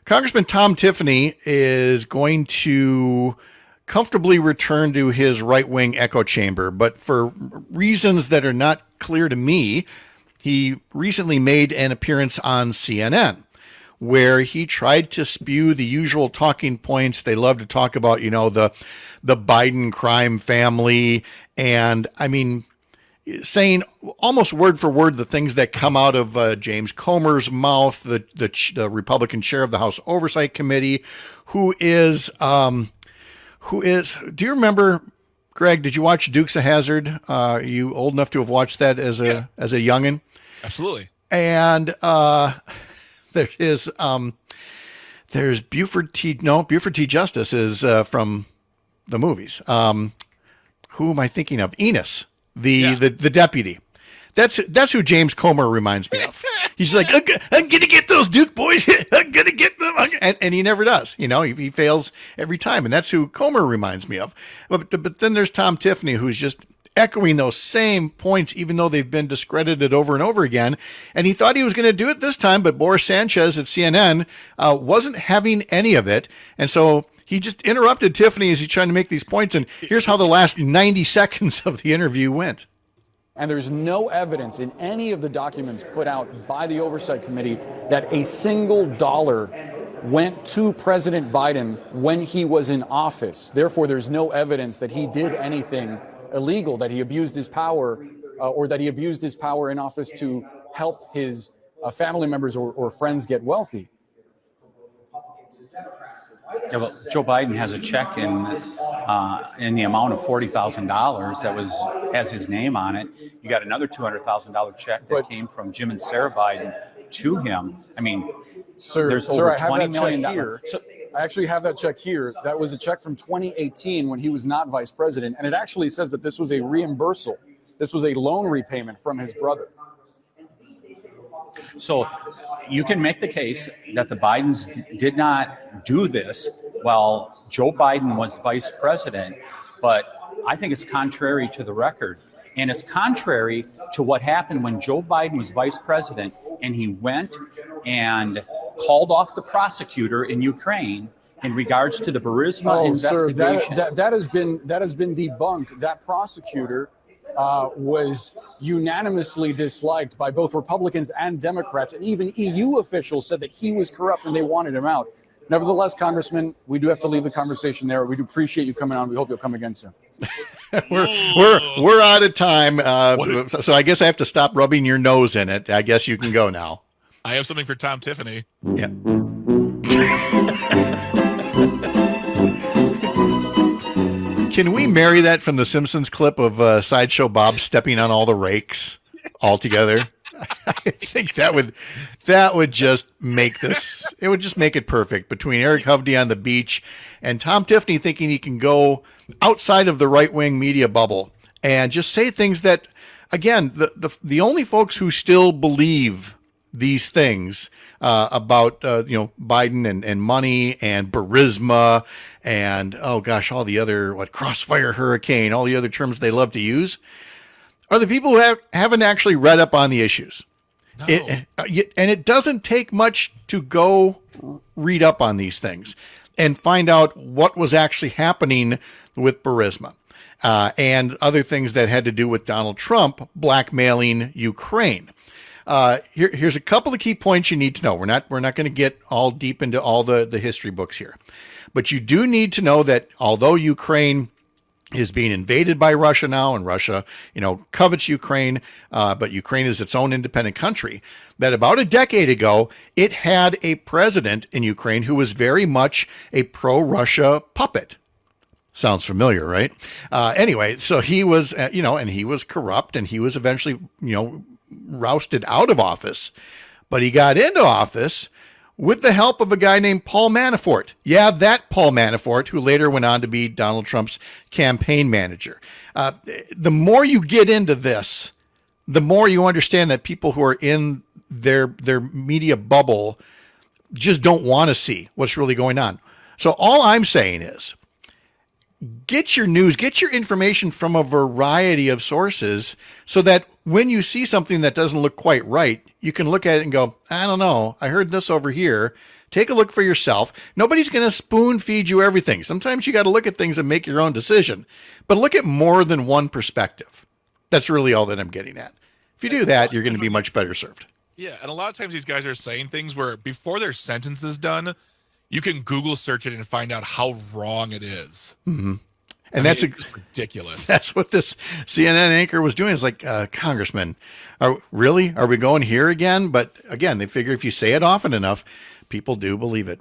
Congressman Tom Tiffany is going to comfortably return to his right-wing echo chamber, but for reasons that are not clear to me, he recently made an appearance on CNN where he tried to spew the usual talking points. They love to talk about, the Biden crime family, and I mean, saying almost word for word the things that come out of James Comer's mouth, the Republican chair of the House Oversight Committee, who is, do you remember, Greg, did you watch Dukes of Hazzard? Are you old enough to have watched that as a youngin'? Absolutely. And there's Buford T. Justice is from the movies. Who am I thinking of? Enos, the deputy. That's who James Comer reminds me of. He's like, I'm gonna get those Duke boys. I'm gonna get them, and he never does. He fails every time, and that's who Comer reminds me of. But then there's Tom Tiffany, who's just echoing those same points, even though they've been discredited over and over again. And he thought he was going to do it this time, but Boris Sanchez at CNN wasn't having any of it, and so he just interrupted Tiffany as he's trying to make these points. And here's how the last 90 seconds of the interview went. And there's no evidence in any of the documents put out by the Oversight Committee that a single dollar went to President Biden when he was in office. Therefore, there's no evidence that he did anything illegal, that he abused his power or that he abused his power in office to help his family members or friends get wealthy. Yeah, well, Joe Biden has a check in the amount of $40,000 that has his name on it. You got another $200,000 check that came from Jim and Sarah Biden to him. I mean, there's over $20 million here. I actually have that check here. That was a check from 2018 when he was not vice president, and it actually says that this was a reimbursal. This was a loan repayment from his brother. So you can make the case that the Bidens did not do this while Joe Biden was vice president, but I think it's contrary to the record. And it's contrary to what happened when Joe Biden was vice president and he went and called off the prosecutor in Ukraine in regards to the Burisma investigation. Sir, that has been debunked. That prosecutor was unanimously disliked by both Republicans and Democrats, and even EU officials said that he was corrupt and they wanted him out. Nevertheless, Congressman, we do have to leave the conversation there. We do appreciate you coming on. We hope you'll come again soon. we're out of time, so I guess I have to stop rubbing your nose in it. I guess you can go now. I have something for Tom Tiffany. Yeah. Can we marry that from the Simpsons clip of Sideshow Bob stepping on all the rakes all together? I think that would just make this. It would just make it perfect between Eric Hovde on the beach and Tom Tiffany thinking he can go outside of the right-wing media bubble and just say things that, again, the only folks who still believe these things about Biden and money and Burisma and all the other Crossfire Hurricane, all the other terms they love to use, are the people who haven't actually read up on the issues. No. And it doesn't take much to go read up on these things and find out what was actually happening with Burisma and other things that had to do with Donald Trump blackmailing Ukraine. Here's a couple of key points you need to know. We're not going to get all deep into all the history books here, but you do need to know that although Ukraine is being invaded by Russia now, and Russia, covets Ukraine, but Ukraine is its own independent country, that about a decade ago, it had a president in Ukraine who was very much a pro-Russia puppet. Sounds familiar, right? Anyway, so he was, and he was corrupt, and he was eventually, rousted out of office, but he got into office with the help of a guy named Paul Manafort. Yeah, that Paul Manafort, who later went on to be Donald Trump's campaign manager. The more you get into this, the more you understand that people who are in their media bubble just don't want to see what's really going on. So all I'm saying is, get your news, get your information from a variety of sources so that when you see something that doesn't look quite right, you can look at it and go, I don't know, I heard this over here. Take a look for yourself. Nobody's going to spoon feed you everything. Sometimes you got to look at things and make your own decision. But look at more than one perspective. That's really all that I'm getting at. If you do that, you're going to be much better served. Yeah, and a lot of times these guys are saying things where before their sentence is done, you can Google search it and find out how wrong it is. Mm-hmm. And I that's mean, it's ridiculous. That's what this CNN anchor was doing. It's like, Congressman, are we going here again? But again, they figure if you say it often enough, people do believe it.